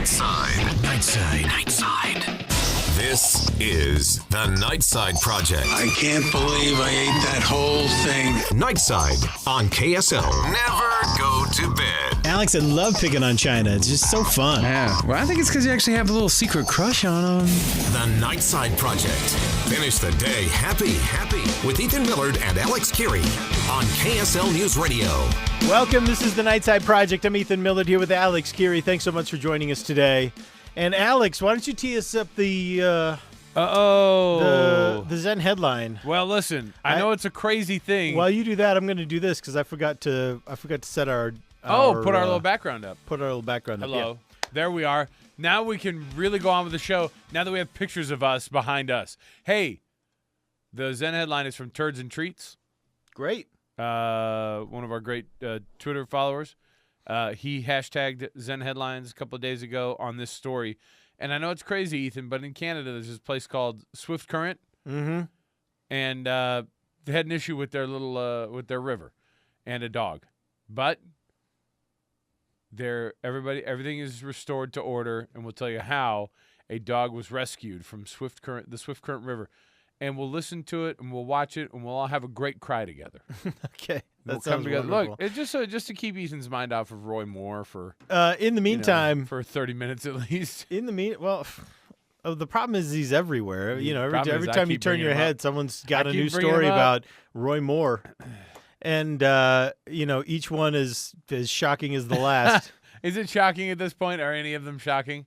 Nightside. This is the Nightside Project. I can't believe I ate that whole thing. Nightside on KSL. Never go to bed. Alex, I love picking on China. It's just so fun. Yeah, well, I think it's because you actually have a little secret crush on him. The Nightside Project. Finish the day happy with Ethan Millard and Alex Kirry on KSL News Radio. Welcome. This is the Nightside Project. I'm Ethan Millard here with Alex Kirry. Thanks so much for joining us today. And Alex, why don't you tee us up the Zen headline? Well, listen, I know it's a crazy thing. While you do that, I'm going to do this because I forgot to set our put our little background up. Put our little background up. Hello. Yeah. There we are. Now we can really go on with the show. Now that we have pictures of us behind us. Hey, the Zen headline is from Turds and Treats. Great. One of our great Twitter followers. He hashtagged Zen headlines a couple of days ago on this story. And I know it's crazy, Ethan, but in Canada there's this place called Swift Current. Mm-hmm. And they had an issue with their with their river and a dog. But everything is restored to order, and we'll tell you how a dog was rescued from the Swift Current River. And we'll listen to it, and we'll watch it, and we'll all have a great cry together. Okay, we'll come together. Look, it's just to keep Ethan's mind off of Roy Moore for. In the meantime, for 30 minutes at least. The problem is he's everywhere. Every I time you keep turn bringing your him head, up. someone's got I a keep new bringing story him up. about Roy Moore, and each one is as shocking as the last. Is it shocking at this point? Are any of them shocking?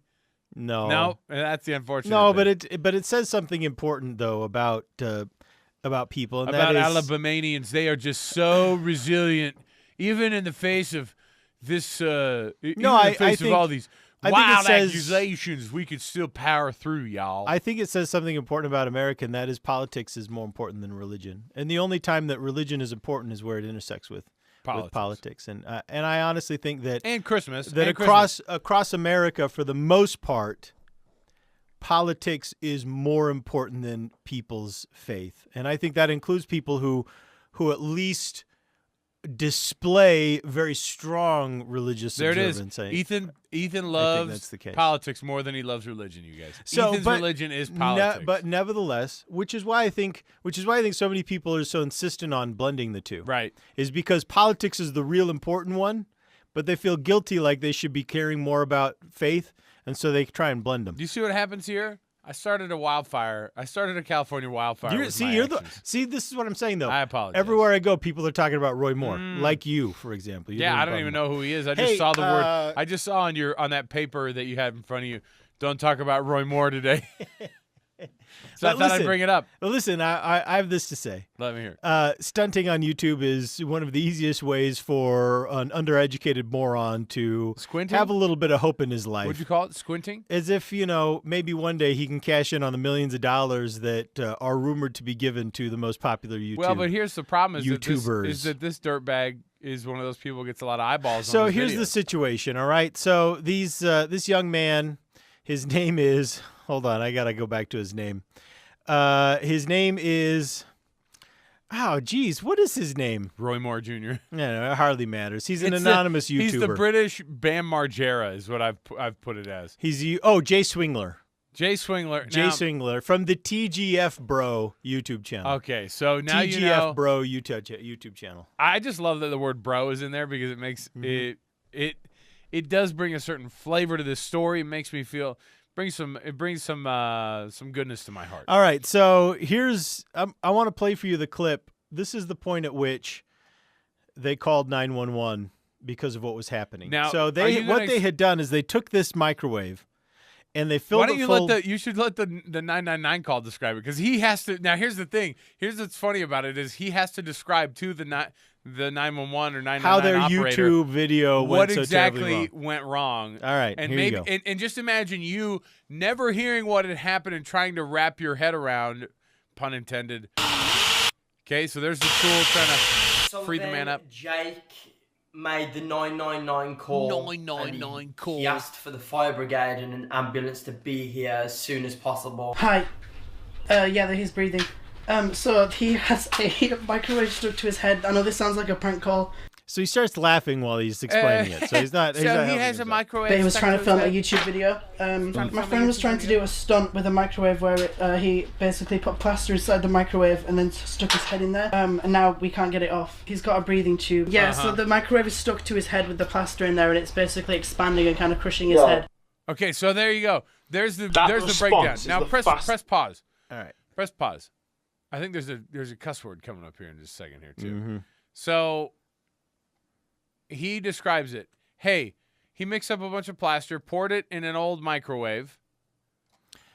No, that's the unfortunate. No, thing. but it says something important though about people, and about that is Alabamanians. They are just so resilient, even in the face of this. I think think all these I think it wild says- accusations, we could still power through, y'all. I think it says something important about America, and that is politics is more important than religion. And the only time that religion is important is where it intersects with politics. And I honestly think that and Christmas that and across America, for the most part, politics is more important than people's faith. And I think that includes people who at least display very strong religious there observance. it is. Ethan loves that's the case. Politics more than he loves religion, you guys. So, Ethan's religion is politics. But nevertheless, which is why I think so many people are so insistent on blending the two. Right. Is because politics is the real important one, but they feel guilty like they should be caring more about faith, and so they try and blend them. Do you see what happens here? I started a wildfire. I started a California wildfire. This is what I'm saying, though. I apologize. Everywhere I go, people are talking about Roy Moore, like you, for example. I don't even know who he is. I just saw the word. I just saw on that paper that you had in front of you. Don't talk about Roy Moore today. So I thought I'd bring it up. Well, listen, I have this to say. Let me hear. Stunting on YouTube is one of the easiest ways for an undereducated moron to have a little bit of hope in his life. What'd you call it? Squinting? As if, maybe one day he can cash in on the millions of dollars that are rumored to be given to the most popular YouTubers. Well, but here's the problem: YouTubers. that this dirtbag is one of those people who gets a lot of eyeballs. So on his here's videos. the situation. All right. So this young man, his name is. Hold on, I gotta go back to his name. His name is. Oh, geez, what is his name? Roy Moore Jr. No, it hardly matters. He's an anonymous YouTuber. He's the British Bam Margera, is what I've put it as. Jay Swingler. Jay Swingler. Jay Swingler from the TGF Bro YouTube channel. Okay, so now TGF Bro YouTube channel. I just love that the word "bro" is in there because it makes it does bring a certain flavor to this story. It makes me feel. It brings some goodness to my heart. All right, so here's I want to play for you the clip. This is the point at which they called 911 because of what was happening. Now, so they had done is they took this microwave and they filled it full. You should let the 999 call describe it because he has to. Now here's the thing. Here's what's funny about it is he has to describe to the 911 or 999 how their operator YouTube video what went so exactly went wrong. All right, and here you go. And just imagine you never hearing what had happened and trying to wrap your head around, pun intended. Okay, so there's the tool trying to free the man up. Jake made the 999 call. 999 call. He asked for the fire brigade and an ambulance to be here as soon as possible. Hi. Yeah, he's breathing. So he has a microwave stuck to his head. I know this sounds like a prank call. So he starts laughing while he's explaining it. So he's not. He's So not he helping has a himself. microwave. But he was stuck trying to his film a head. YouTube video. My friend was trying to do a stunt with a microwave where he basically put plaster inside the microwave and then stuck his head in there. And now we can't get it off. He's got a breathing tube. Yeah, so the microwave is stuck to his head with the plaster in there, and it's basically expanding and kind of crushing his head. Okay, so there you go. There's the That breakdown. response is Now the press pause. All right. Press pause. I think there's a cuss word coming up here in just a second here too. Mm-hmm. So he describes it. Hey, he mixed up a bunch of plaster, poured it in an old microwave,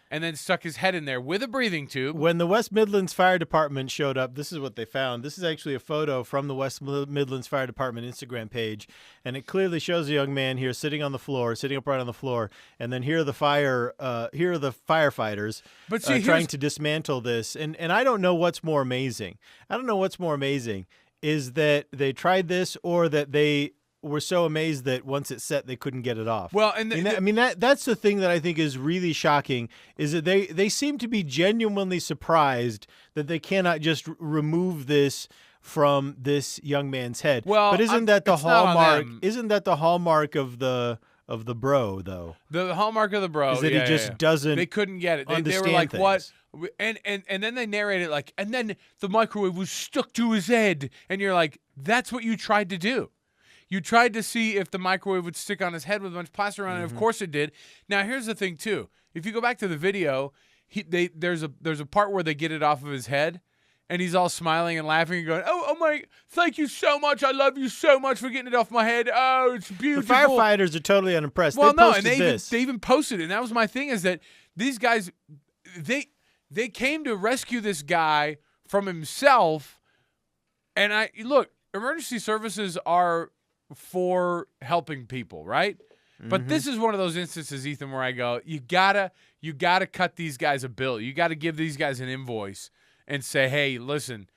and then stuck his head in there with a breathing tube. When the West Midlands Fire Department showed up, this is what they found. This is actually a photo from the West Midlands Fire Department Instagram page, and it clearly shows a young man here sitting upright on the floor, and then here are the firefighters But see, trying to dismantle this. And I don't know what's more amazing. I don't know what's more amazing is that they tried this or that they were so amazed that once it's set they couldn't get it off. Well, and that's the thing that I think is really shocking is that they seem to be genuinely surprised that they cannot just remove this from this young man's head. Well, but isn't that the it's not on hallmark? them. Isn't that the hallmark of the bro though? The hallmark of the bro Is that he just doesn't They couldn't get it. They were understand like, things. what? And then they narrate it like, and then the microwave was stuck to his head, and you're like, that's what you tried to do. You tried to see if the microwave would stick on his head with a bunch of plaster on it. Of course it did. Now here's the thing too. If you go back to the video, there's a part where they get it off of his head, and he's all smiling and laughing and going, "Oh my! Thank you so much. I love you so much for getting it off my head. Oh, it's The beautiful." firefighters are totally unimpressed. Well, they no, posted and this. they even posted it. And that was my thing is that these guys, they came to rescue this guy from himself. And look, emergency services are for helping people, right? But this is one of those instances, Ethan, where I go, you gotta cut these guys a bill. You gotta give these guys an invoice and say, hey, listen,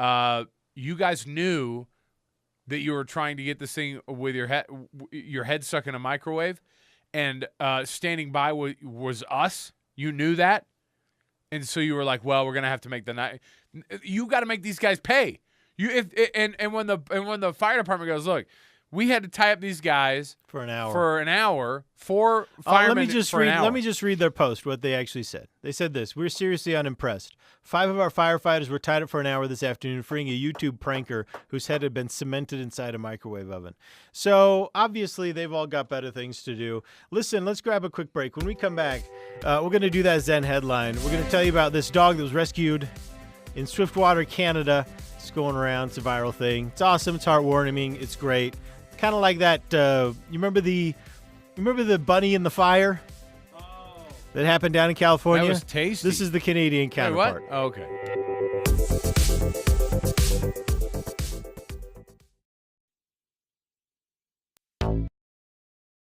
you guys knew that you were trying to get this thing with your head stuck in a microwave, and standing by was us. You knew that, and so you were like, well, we're gonna have to make the night. You got to make these guys pay. And when the fire department goes, look, we had to tie up these guys for an hour. For firemen. Let me just read their post, what they actually said. They said this: "We're seriously unimpressed. 5 of our firefighters were tied up for an hour this afternoon, freeing a YouTube pranker whose head had been cemented inside a microwave oven." So obviously they've all got better things to do. Listen, let's grab a quick break. When we come back, we're going to do that Zen headline. We're going to tell you about this dog that was rescued in Swiftwater, Canada. It's going around. It's a viral thing. It's awesome. It's heartwarming. It's great. Kind of like that. You remember the bunny in the fire that happened down in California? That was tasty. This is the Canadian counterpart. Wait, what? Oh, okay.